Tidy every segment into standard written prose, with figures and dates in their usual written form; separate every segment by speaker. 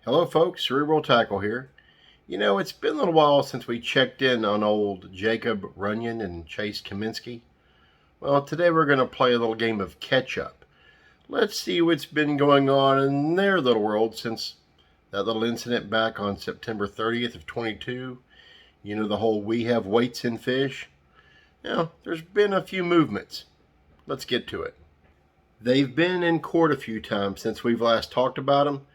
Speaker 1: Hello folks, Cerebral Tackle here. It's been a little while since we checked in on old Jacob Runyan and Chase Cominsky. Well, today we're going to play a little game of catch-up. Let's see what's been going on in their little world since that little incident back on September 30th of 22. The whole we have weights in fish. There's been a few movements. Let's get to it. They've been in court a few times since we've last talked about them.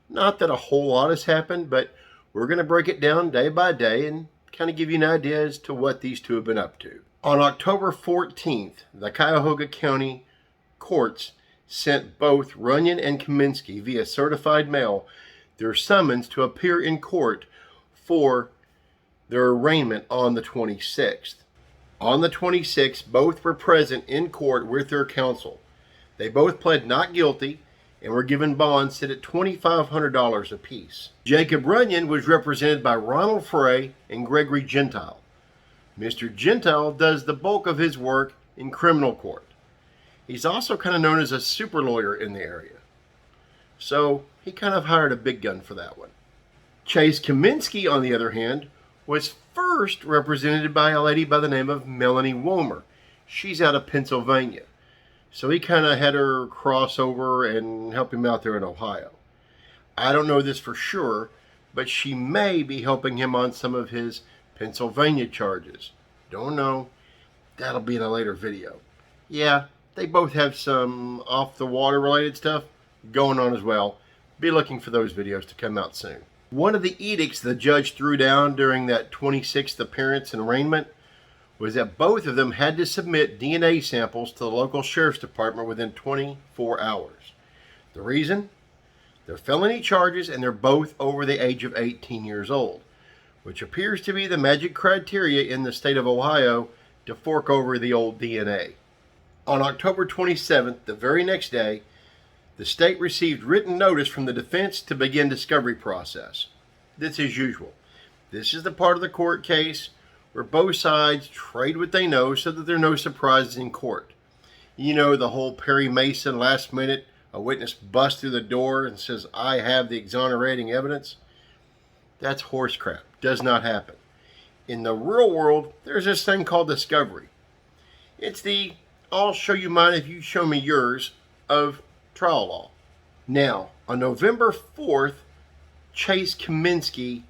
Speaker 1: Not that a whole lot has happened, but we're going to break it down day by day and kind of give you an idea as to what these two have been up to. On October 14th, the Cuyahoga County courts sent both Runyan and Cominsky via certified mail their summons to appear in court for their arraignment on the 26th. On the 26th, both were present in court with their counsel. They both pled not guilty and were given bonds set at $2,500 apiece. Jacob Runyan was represented by Ronald Frey and Gregory Gentile. Mr. Gentile does the bulk of his work in criminal court. He's also kind of known as a super lawyer in the area. So he kind of hired a big gun for that one. Chase Cominsky, on the other hand, was first represented by a lady by the name of Melanie Womer. She's out of Pennsylvania. So he kind of had her cross over and help him out there in Ohio. I don't know this for sure, but she may be helping him on some of his Pennsylvania charges. Don't know. That'll be in a later video. Yeah, they both have some off-the-water related stuff going on as well. Be looking for those videos to come out soon. One of the edicts the judge threw down during that 26th appearance and arraignment was that both of them had to submit DNA samples to the local sheriff's department within 24 hours. The reason? They're felony charges and they're both over the age of 18 years old, which appears to be the magic criteria in the state of Ohio to fork over the old DNA. On October 27th, the very next day, the state received written notice from the defense to begin discovery process. This is usual. This is the part of the court case where both sides trade what they know so that there are no surprises in court. The whole Perry Mason last minute, a witness busts through the door and says, I have the exonerating evidence. That's horse crap. Does not happen. In the real world, there's this thing called discovery. It's the I'll show you mine if you show me yours of trial law. Now, on November 4th, Chase Cominsky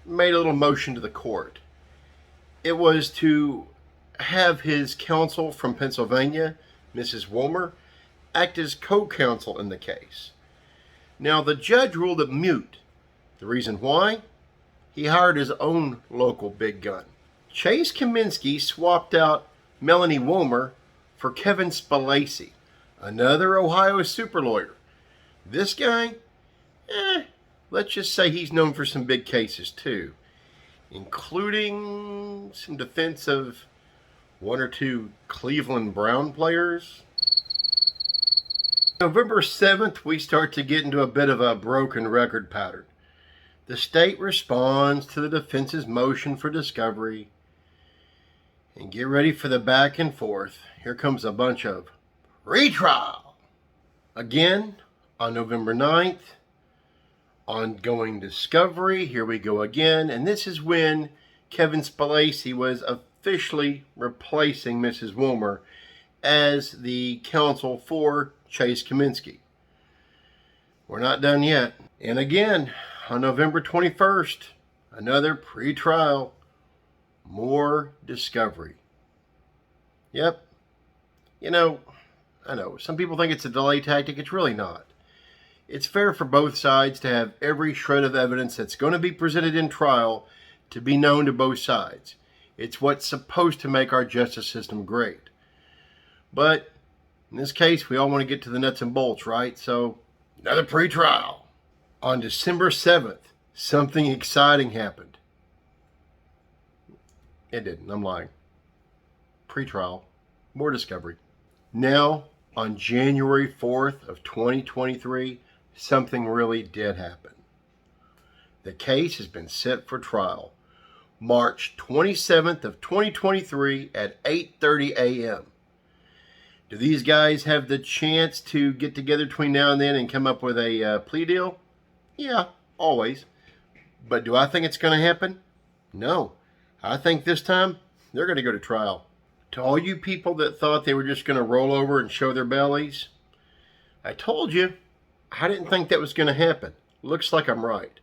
Speaker 1: made a little motion to the court. It was to have his counsel from Pennsylvania, Mrs. Womer, act as co-counsel in the case. Now, the judge ruled it moot. The reason why? He hired his own local big gun. Chase Cominsky swapped out Melanie Womer for Kevin Spalacy, another Ohio super lawyer. This guy, let's just say he's known for some big cases too, including some defense of one or two Cleveland Brown players. November 7th, we start to get into a bit of a broken record pattern. The state responds to the defense's motion for discovery. And get ready for the back and forth. Here comes a bunch of retrial. Again, on November 9th, ongoing discovery. Here we go again. And this is when Kevin Spalacy was officially replacing Mrs. Womer as the counsel for Chase Cominsky. We're not done yet. And again, on November 21st, another pre-trial, more discovery. Yep. I know, some people think it's a delay tactic. It's really not. It's fair for both sides to have every shred of evidence that's going to be presented in trial to be known to both sides. It's what's supposed to make our justice system great. But in this case, we all want to get to the nuts and bolts, right? So, another pre-trial. On December 7th, something exciting happened. It didn't. I'm lying. Pre-trial. More discovery. Now, on January 4th of 2023, something really did happen. The case has been set for trial. March 27th of 2023 at 8:30 a.m. Do these guys have the chance to get together between now and then and come up with a plea deal? Yeah, always. But do I think it's going to happen? No. I think this time they're going to go to trial. To all you people that thought they were just going to roll over and show their bellies, I told you, I didn't think that was going to happen. Looks like I'm right.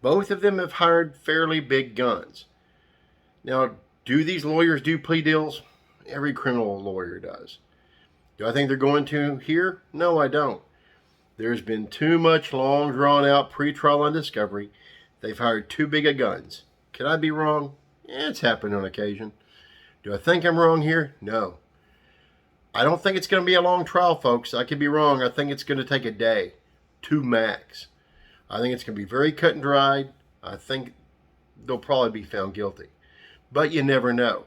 Speaker 1: Both of them have hired fairly big guns. Now, do these lawyers do plea deals? Every criminal lawyer does. Do I think they're going to here? No, I don't. There's been too much long drawn out pretrial on discovery. They've hired too big of guns. Could I be wrong? It's happened on occasion. Do I think I'm wrong here? No. I don't think it's going to be a long trial, folks. I could be wrong. I think it's going to take a day, 2 max. I think it's going to be very cut and dried. I think they'll probably be found guilty. But you never know.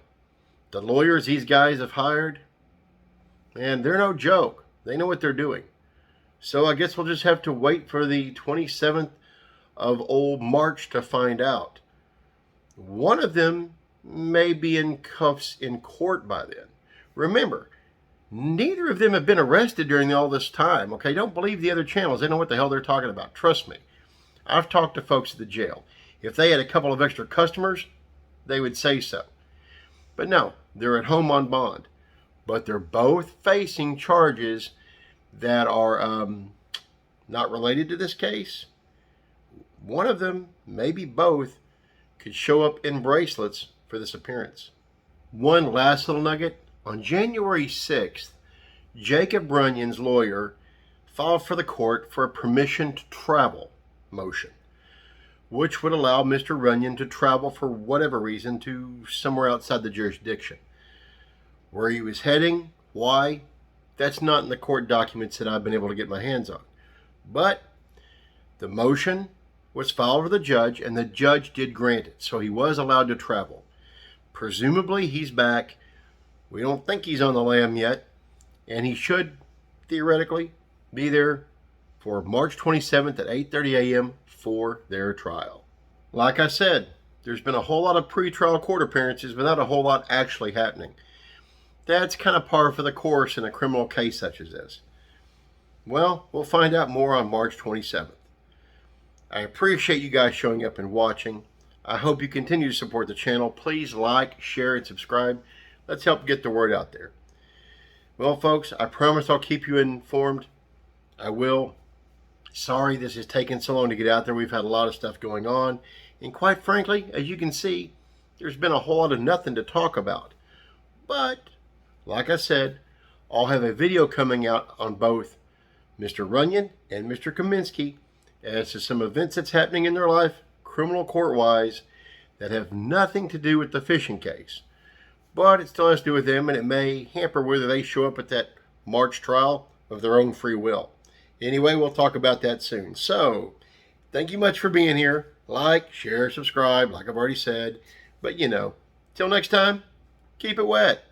Speaker 1: The lawyers these guys have hired, man, they're no joke. They know what they're doing. So I guess we'll just have to wait for the 27th of old March to find out. One of them may be in cuffs in court by then. Remember, neither of them have been arrested during all this time. Okay, don't believe the other channels. They know what the hell they're talking about. Trust me. I've talked to folks at the jail. If they had a couple of extra customers, they would say so. But no, they're at home on bond. But they're both facing charges that are not related to this case. One of them, maybe both, could show up in bracelets for this appearance. One last little nugget. On January 6th, Jacob Runyan's lawyer filed for the court for a permission to travel motion, which would allow Mr. Runyan to travel for whatever reason to somewhere outside the jurisdiction. Where he was heading, why, that's not in the court documents that I've been able to get my hands on. But the motion was filed with the judge, and the judge did grant it, so he was allowed to travel. Presumably, he's back. We don't think he's on the lam yet, and he should, theoretically, be there for March 27th at 8:30 a.m. for their trial. Like I said, there's been a whole lot of pretrial court appearances without a whole lot actually happening. That's kind of par for the course in a criminal case such as this. Well, we'll find out more on March 27th. I appreciate you guys showing up and watching. I hope you continue to support the channel. Please like, share, and subscribe. Let's help get the word out there. Well, folks, I promise I'll keep you informed. I will. Sorry this has taken so long to get out there. We've had a lot of stuff going on. And quite frankly, as you can see, there's been a whole lot of nothing to talk about. But, like I said, I'll have a video coming out on both Mr. Runyan and Mr. Cominsky as to some events that's happening in their life, criminal court-wise, that have nothing to do with the fishing case. But it still has to do with them, and it may hamper whether they show up at that March trial of their own free will. Anyway, we'll talk about that soon. So, thank you much for being here. Like, share, subscribe, like I've already said. But, you know, till next time, keep it wet.